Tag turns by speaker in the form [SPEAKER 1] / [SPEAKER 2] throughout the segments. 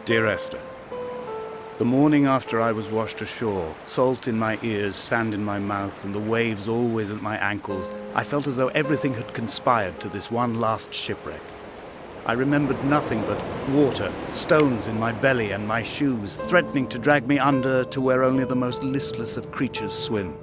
[SPEAKER 1] Dear Esther, the morning after I was washed ashore, salt in my ears, sand in my mouth, and the waves always at my ankles, I felt as though everything had conspired to this one last shipwreck. I remembered nothing but water, stones in my belly and my shoes, threatening to drag me under to where only the most listless of creatures swim.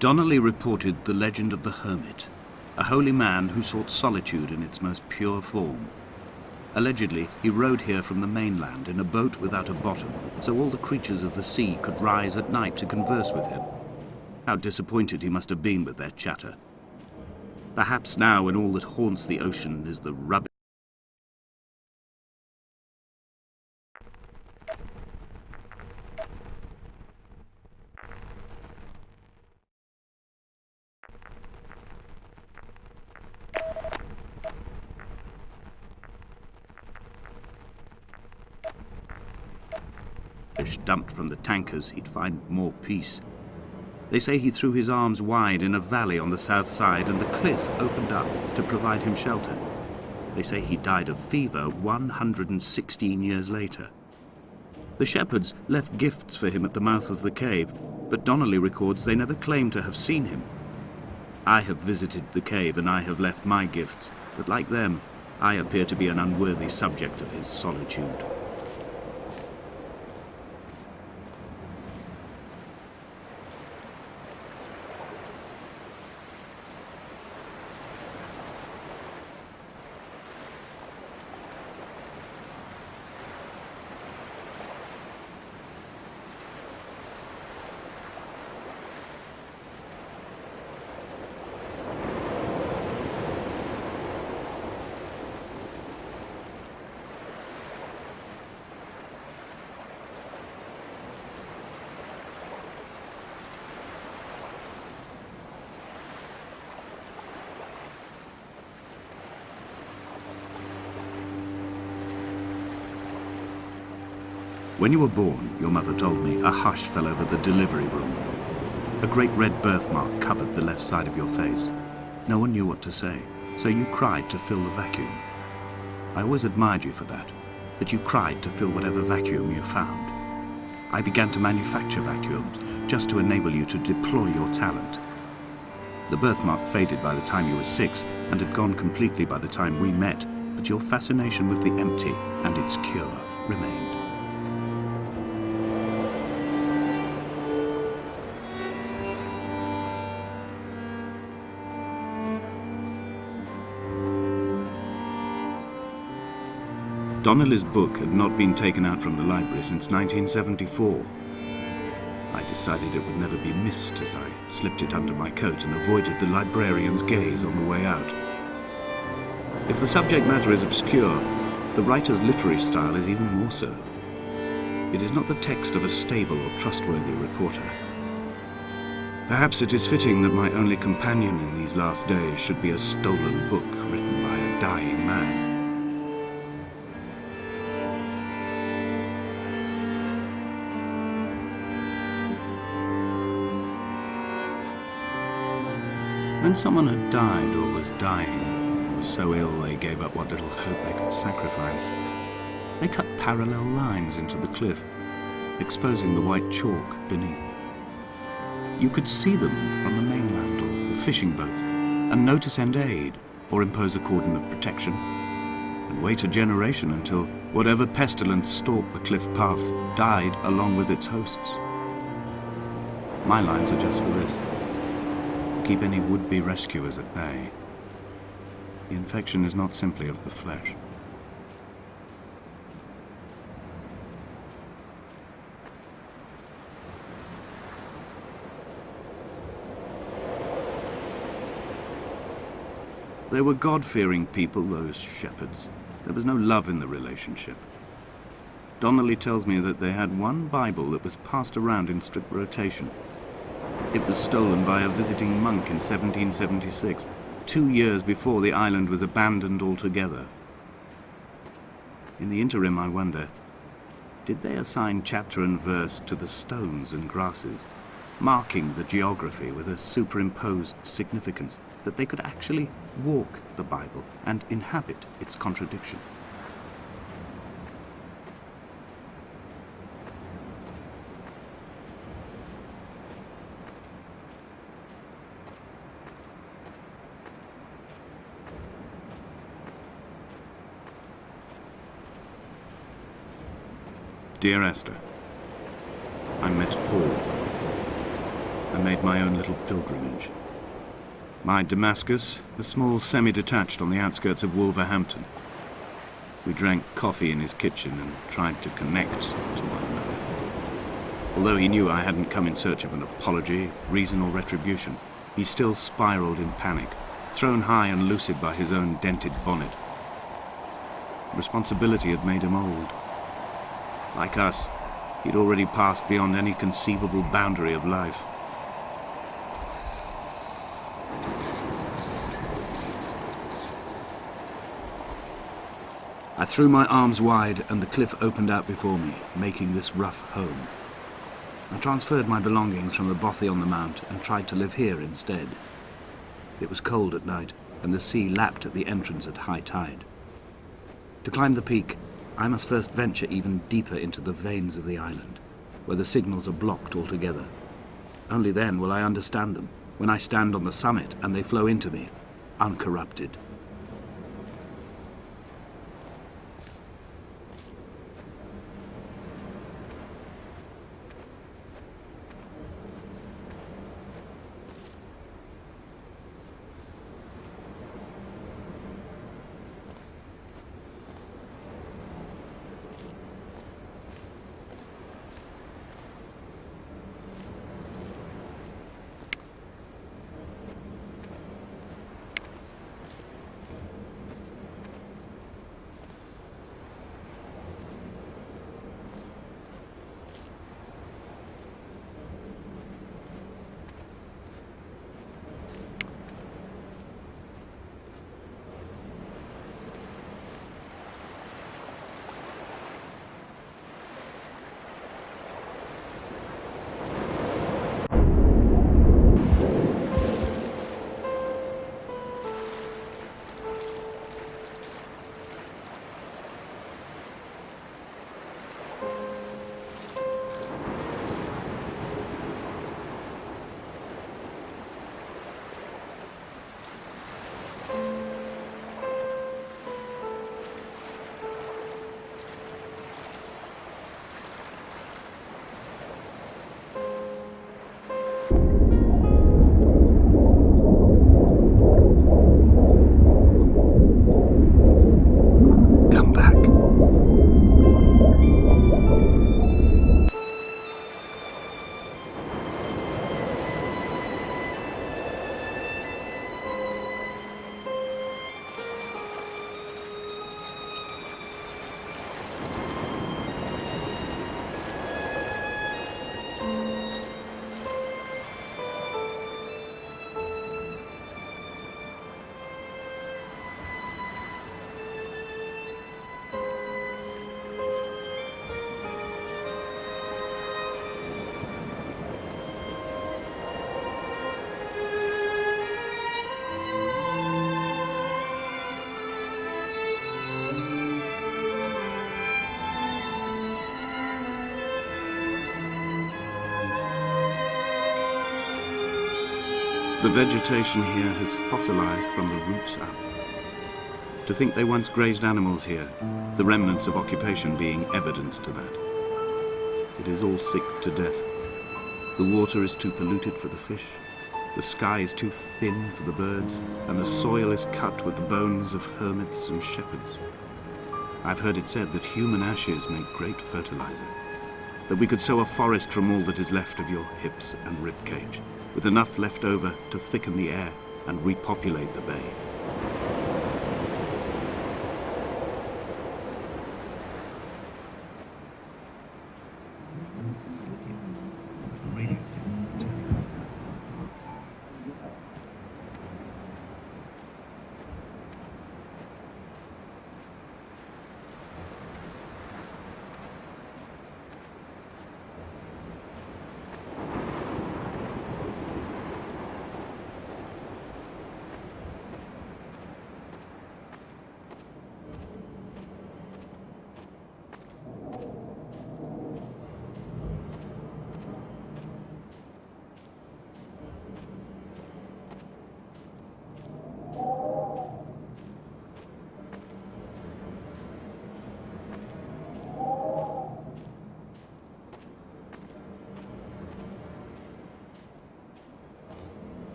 [SPEAKER 2] Donnelly reported the legend of the hermit, a holy man who sought solitude in its most pure form. Allegedly, he rowed here from the mainland in a boat without a bottom, so all the creatures of the sea could rise at night to converse with him. How disappointed he must have been with their chatter. Perhaps now, when all that haunts the ocean is the rubbish dumped from the tankers, he'd find more peace. They say he threw his arms wide in a valley on the south side, and the cliff opened up to provide him shelter. They say he died of fever 116 years later. The shepherds left gifts for him at the mouth of the cave, but Donnelly records they never claimed to have seen him. I have visited the cave and I have left my gifts, but like them, I appear to be an unworthy subject of his solitude. When you were born, your mother told me, a hush fell over the delivery room. A great red birthmark covered the left side of your face. No one knew what to say, so you cried to fill the vacuum. I always admired you for that you cried to fill whatever vacuum you found. I began to manufacture vacuums, just to enable you to deploy your talent. The birthmark faded by the time you were 6, and had gone completely by the time we met, but your fascination with the empty and its cure remained. Donnelly's book had not been taken out from the library since 1974. I decided it would never be missed as I slipped it under my coat and avoided the librarian's gaze on the way out. If the subject matter is obscure, the writer's literary style is even more so. It is not the text of a stable or trustworthy reporter. Perhaps it is fitting that my only companion in these last days should be a stolen book written by a dying man. When someone had died or was dying, or was so ill they gave up what little hope they could sacrifice, they cut parallel lines into the cliff, exposing the white chalk beneath. You could see them from the mainland or the fishing boats, and know to send aid or impose a cordon of protection, and wait a generation until whatever pestilence stalked the cliff paths died along with its hosts. My lines are just for this: to keep any would-be rescuers at bay. The infection is not simply of the flesh. They were God-fearing people, those shepherds. There was no love in the relationship. Donnelly tells me that they had one Bible that was passed around in strict rotation. It was stolen by a visiting monk in 1776, 2 years before the island was abandoned altogether. In the interim, I wonder, did they assign chapter and verse to the stones and grasses, marking the geography with a superimposed significance, that they could actually walk the Bible and inhabit its contradiction? Dear Esther, I met Paul. I made my own little pilgrimage. My Damascus, a small semi-detached on the outskirts of Wolverhampton. We drank coffee in his kitchen and tried to connect to one another. Although he knew I hadn't come in search of an apology, reason or retribution, he still spiraled in panic, thrown high and lucid by his own dented bonnet. Responsibility had made him old. Like us, he'd already passed beyond any conceivable boundary of life. I threw my arms wide and the cliff opened out before me, making this rough home. I transferred my belongings from the bothy on the mount and tried to live here instead. It was cold at night, and the sea lapped at the entrance at high tide. To climb the peak, I must first venture even deeper into the veins of the island, where the signals are blocked altogether. Only then will I understand them, when I stand on the summit and they flow into me, uncorrupted. The vegetation here has fossilized from the roots up. To think they once grazed animals here, the remnants of occupation being evidence to that. It is all sick to death. The water is too polluted for the fish, the sky is too thin for the birds, and the soil is cut with the bones of hermits and shepherds. I've heard it said that human ashes make great fertilizer, that we could sow a forest from all that is left of your hips and ribcage, with enough left over to thicken the air and repopulate the bay.